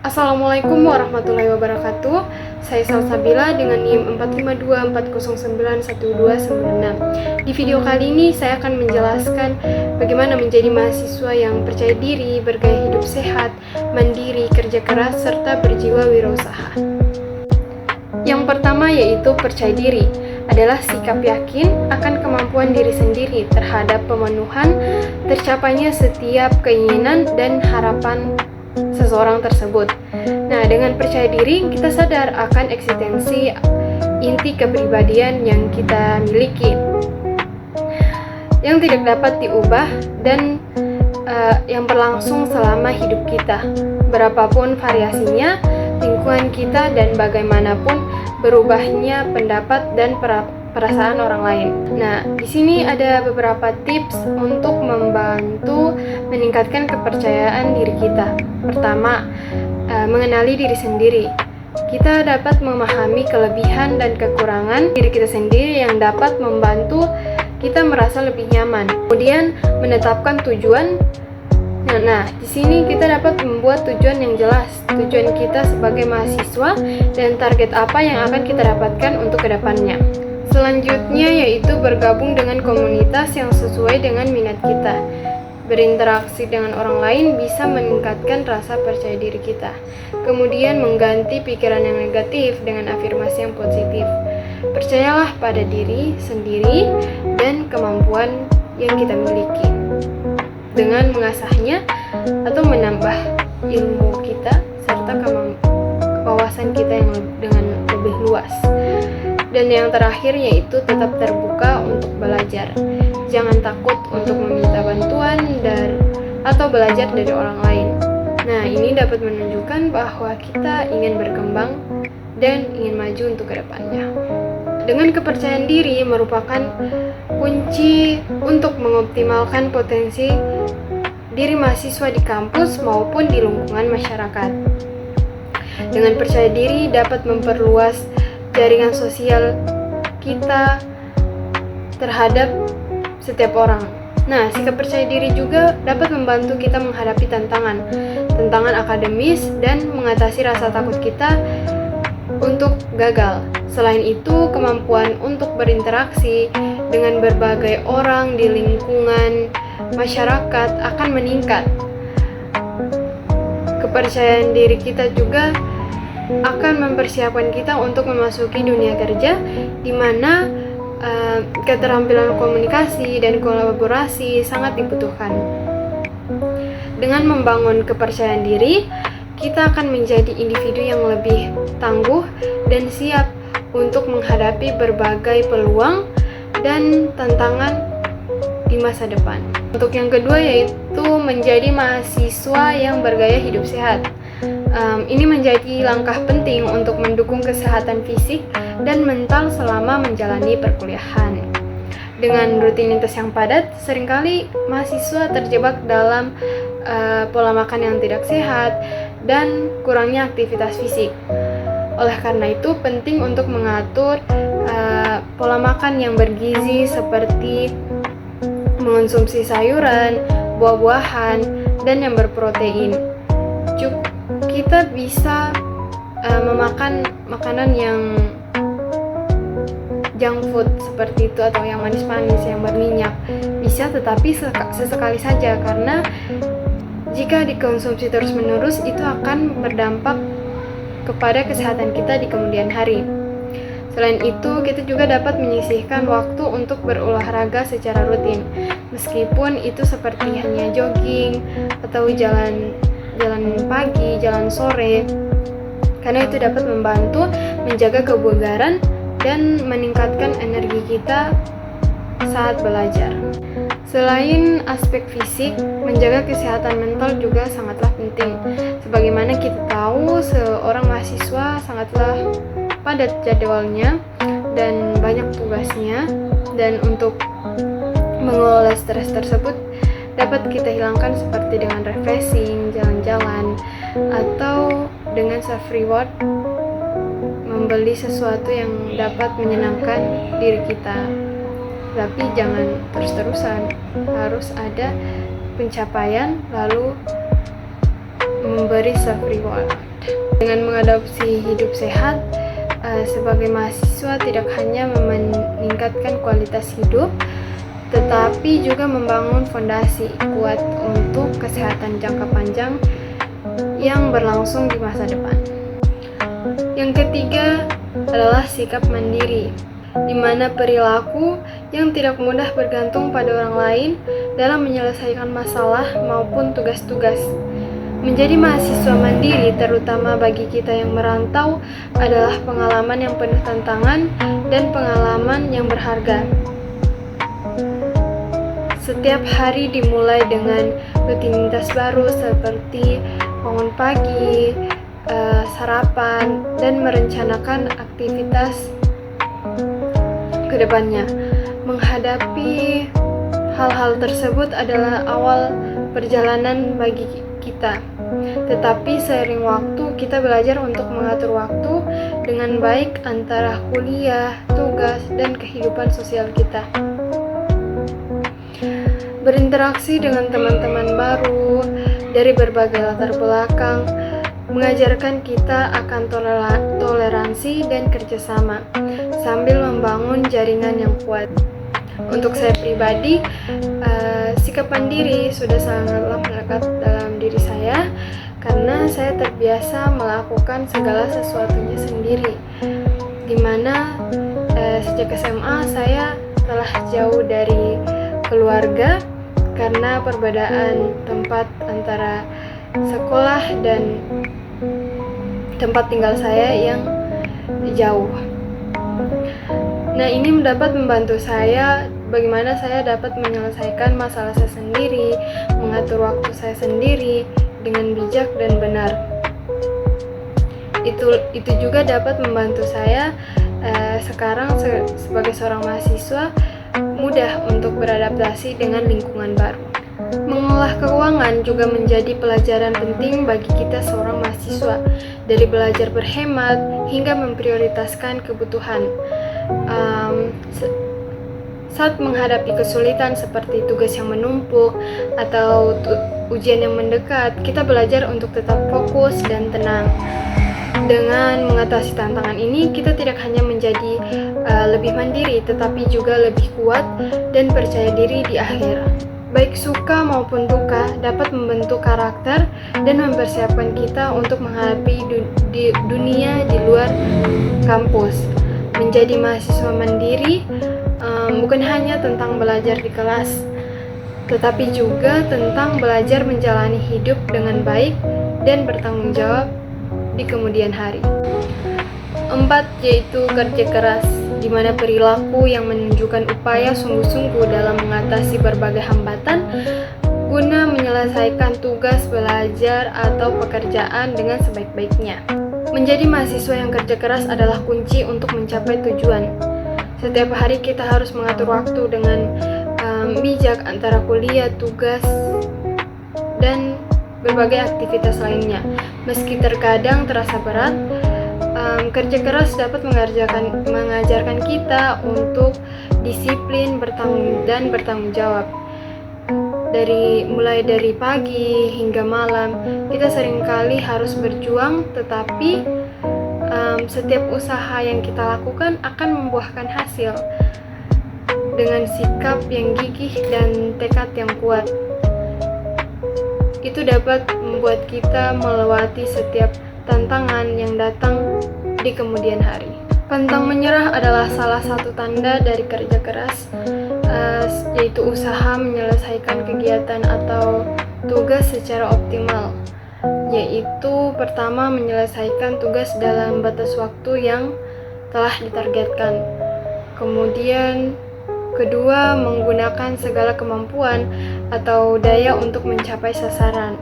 Assalamualaikum warahmatullahi wabarakatuh. Saya Salsabila dengan NIM 452409126. Di video kali ini saya akan menjelaskan bagaimana menjadi mahasiswa yang percaya diri, bergaya hidup sehat, mandiri, kerja keras, serta berjiwa wirausaha. Yang pertama yaitu percaya diri adalah sikap yakin akan kemampuan diri sendiri terhadap pemenuhan tercapainya setiap keinginan dan harapan seseorang tersebut. Nah, dengan percaya diri, kita sadar akan eksistensi inti kepribadian yang kita miliki, yang tidak dapat diubah dan yang berlangsung selama hidup kita. Berapapun variasinya, lingkungan kita, dan bagaimanapun berubahnya pendapat dan perasaan orang lain. Nah, di sini ada beberapa tips untuk membantu meningkatkan kepercayaan diri kita. Pertama, mengenali diri sendiri. Kita dapat memahami kelebihan dan kekurangan diri kita sendiri yang dapat membantu kita merasa lebih nyaman. Kemudian, menetapkan tujuan. Nah, di sini kita dapat membuat tujuan yang jelas, tujuan kita sebagai mahasiswa dan target apa yang akan kita dapatkan untuk kedepannya. Selanjutnya yaitu bergabung dengan komunitas yang sesuai dengan minat kita. Berinteraksi dengan orang lain bisa meningkatkan rasa percaya diri kita. Kemudian mengganti pikiran yang negatif dengan afirmasi yang positif. Percayalah pada diri sendiri dan kemampuan yang kita miliki. Dengan mengasahnya atau menambah ilmu kita serta wawasan kita yang dengan lebih luas. Dan yang terakhir yaitu tetap terbuka untuk belajar. Jangan takut untuk meminta bantuan atau belajar dari orang lain. Nah, ini dapat menunjukkan bahwa kita ingin berkembang dan ingin maju untuk kedepannya. Dengan kepercayaan diri merupakan kunci untuk mengoptimalkan potensi diri mahasiswa di kampus maupun di lingkungan masyarakat. Dengan percaya diri dapat memperluas jaringan sosial kita terhadap setiap orang. Nah, sikap percaya diri juga dapat membantu kita menghadapi tantangan akademis dan mengatasi rasa takut kita untuk gagal. Selain itu, kemampuan untuk berinteraksi dengan berbagai orang di lingkungan masyarakat akan meningkat. Kepercayaan diri kita juga akan mempersiapkan kita untuk memasuki dunia kerja, di mana keterampilan komunikasi dan kolaborasi sangat dibutuhkan. Dengan membangun kepercayaan diri, kita akan menjadi individu yang lebih tangguh dan siap untuk menghadapi berbagai peluang dan tantangan di masa depan. Untuk yang kedua yaitu menjadi mahasiswa yang bergaya hidup sehat. Ini menjadi langkah penting untuk mendukung kesehatan fisik dan mental selama menjalani perkuliahan. Dengan rutinitas yang padat, seringkali mahasiswa terjebak dalam pola makan yang tidak sehat dan kurangnya aktivitas fisik. Oleh karena itu, penting untuk mengatur pola makan yang bergizi seperti mengonsumsi sayuran, buah-buahan, dan yang berprotein. Kita bisa memakan makanan yang junk food seperti itu atau yang manis-manis, yang berminyak bisa, tetapi sesekali saja, karena jika dikonsumsi terus-menerus itu akan berdampak kepada kesehatan kita di kemudian hari. Selain itu, kita juga dapat menyisihkan waktu untuk berolahraga secara rutin, meskipun itu seperti hanya jogging atau jalan pagi, jalan sore, karena itu dapat membantu menjaga kebugaran dan meningkatkan energi kita saat belajar. Selain aspek fisik, menjaga kesehatan mental juga sangatlah penting. Sebagaimana kita tahu, seorang mahasiswa sangatlah padat jadwalnya dan banyak tugasnya, dan untuk mengelola stres tersebut dapat kita hilangkan seperti dengan refreshing, jalan-jalan, atau dengan self reward, membeli sesuatu yang dapat menyenangkan diri kita. Tapi jangan terus-terusan, harus ada pencapaian lalu memberi self reward. Dengan mengadopsi hidup sehat, sebagai mahasiswa tidak hanya meningkatkan kualitas hidup, tetapi juga membangun fondasi kuat untuk kesehatan jangka panjang yang berlangsung di masa depan. Yang ketiga adalah sikap mandiri, di mana perilaku yang tidak mudah bergantung pada orang lain dalam menyelesaikan masalah maupun tugas-tugas. Menjadi mahasiswa mandiri, terutama bagi kita yang merantau, adalah pengalaman yang penuh tantangan dan pengalaman yang berharga. Setiap hari dimulai dengan rutinitas baru seperti bangun pagi, sarapan, dan merencanakan aktivitas ke depannya. Menghadapi hal-hal tersebut adalah awal perjalanan bagi kita. Tetapi seiring waktu, kita belajar untuk mengatur waktu dengan baik antara kuliah, tugas, dan kehidupan sosial kita. Berinteraksi dengan teman-teman baru dari berbagai latar belakang mengajarkan kita akan toleransi dan kerjasama sambil membangun jaringan yang kuat. Untuk saya pribadi, sikap mandiri sudah sangatlah melekat dalam diri saya karena saya terbiasa melakukan segala sesuatunya sendiri, dimana sejak SMA saya telah jauh dari keluarga karena perbedaan tempat antara sekolah dan tempat tinggal saya yang jauh. Nah, ini dapat membantu saya bagaimana saya dapat menyelesaikan masalah saya sendiri, mengatur waktu saya sendiri dengan bijak dan benar. Itu juga dapat membantu saya sekarang sebagai seorang mahasiswa mudah untuk beradaptasi dengan lingkungan baru. Mengolah keuangan juga menjadi pelajaran penting bagi kita seorang mahasiswa, dari belajar berhemat hingga memprioritaskan kebutuhan. Saat menghadapi kesulitan seperti tugas yang menumpuk atau ujian yang mendekat, kita belajar untuk tetap fokus dan tenang. Dengan mengatasi tantangan ini, kita tidak hanya menjadi lebih mandiri, tetapi juga lebih kuat dan percaya diri di akhir. Baik suka maupun duka dapat membentuk karakter dan mempersiapkan kita untuk menghadapi dunia di luar kampus. Menjadi mahasiswa mandiri bukan hanya tentang belajar di kelas, tetapi juga tentang belajar menjalani hidup dengan baik dan bertanggung jawab di kemudian hari. 4. Yaitu kerja keras, di mana perilaku yang menunjukkan upaya sungguh-sungguh dalam mengatasi berbagai hambatan guna menyelesaikan tugas belajar atau pekerjaan dengan sebaik-baiknya. Menjadi mahasiswa yang kerja keras adalah kunci untuk mencapai tujuan. Setiap hari kita harus mengatur waktu dengan bijak antara kuliah, tugas, dan berbagai aktivitas lainnya. Meski terkadang terasa berat, kerja keras dapat mengajarkan kita untuk disiplin dan bertanggung jawab. Mulai dari pagi hingga malam, kita seringkali harus berjuang, tetapi setiap usaha yang kita lakukan akan membuahkan hasil dengan sikap yang gigih dan tekad yang kuat. Itu dapat membuat kita melewati setiap tantangan yang datang di kemudian hari. Pantang menyerah adalah salah satu tanda dari kerja keras, yaitu usaha menyelesaikan kegiatan atau tugas secara optimal. Yaitu pertama, menyelesaikan tugas dalam batas waktu yang telah ditargetkan. Kemudian kedua, menggunakan segala kemampuan atau daya untuk mencapai sasaran.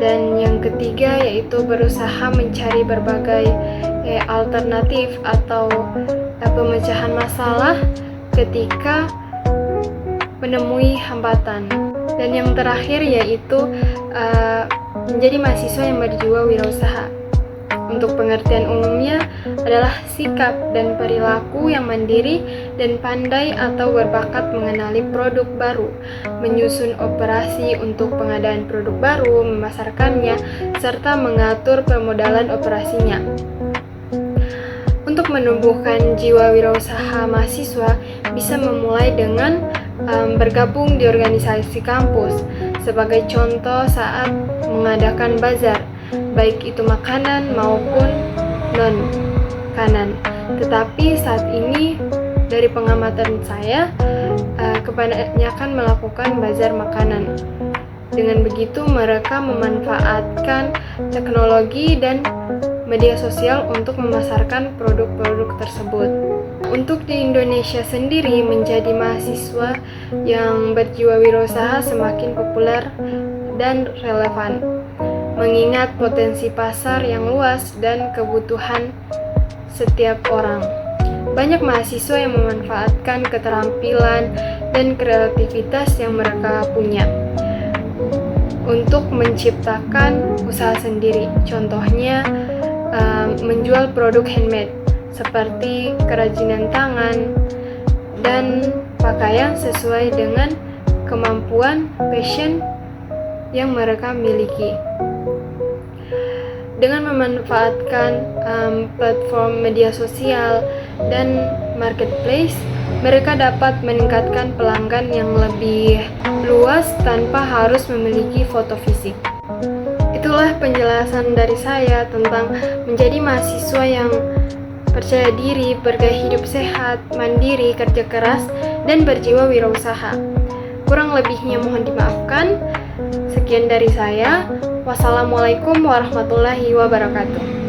Dan yang ketiga yaitu berusaha mencari berbagai alternatif atau pemecahan masalah ketika menemui hambatan. Dan yang terakhir yaitu menjadi mahasiswa yang berjiwa wirausaha. Untuk pengertian umumnya adalah sikap dan perilaku yang mandiri dan pandai atau berbakat mengenali produk baru, menyusun operasi untuk pengadaan produk baru, memasarkannya, serta mengatur permodalan operasinya. Untuk menumbuhkan jiwa wirausaha mahasiswa bisa memulai dengan bergabung di organisasi kampus. Sebagai contoh saat mengadakan bazar, baik itu makanan maupun non-makanan. Tetapi saat ini dari pengamatan saya, kebanyakan melakukan bazar makanan. Dengan begitu mereka memanfaatkan teknologi dan media sosial untuk memasarkan produk-produk tersebut. Untuk di Indonesia sendiri, menjadi mahasiswa yang berjiwa wirausaha semakin populer dan relevan, mengingat potensi pasar yang luas dan kebutuhan setiap orang. Banyak mahasiswa yang memanfaatkan keterampilan dan kreativitas yang mereka punya untuk menciptakan usaha sendiri. Contohnya, menjual produk handmade seperti kerajinan tangan dan pakaian sesuai dengan kemampuan passion yang mereka miliki. Dengan memanfaatkan platform media sosial dan marketplace, mereka dapat meningkatkan pelanggan yang lebih luas tanpa harus memiliki foto fisik. Itulah penjelasan dari saya tentang menjadi mahasiswa yang percaya diri, bergaya hidup sehat, mandiri, kerja keras, dan berjiwa wirausaha. Kurang lebihnya mohon dimaafkan. Sekian dari saya. Wassalamualaikum warahmatullahi wabarakatuh.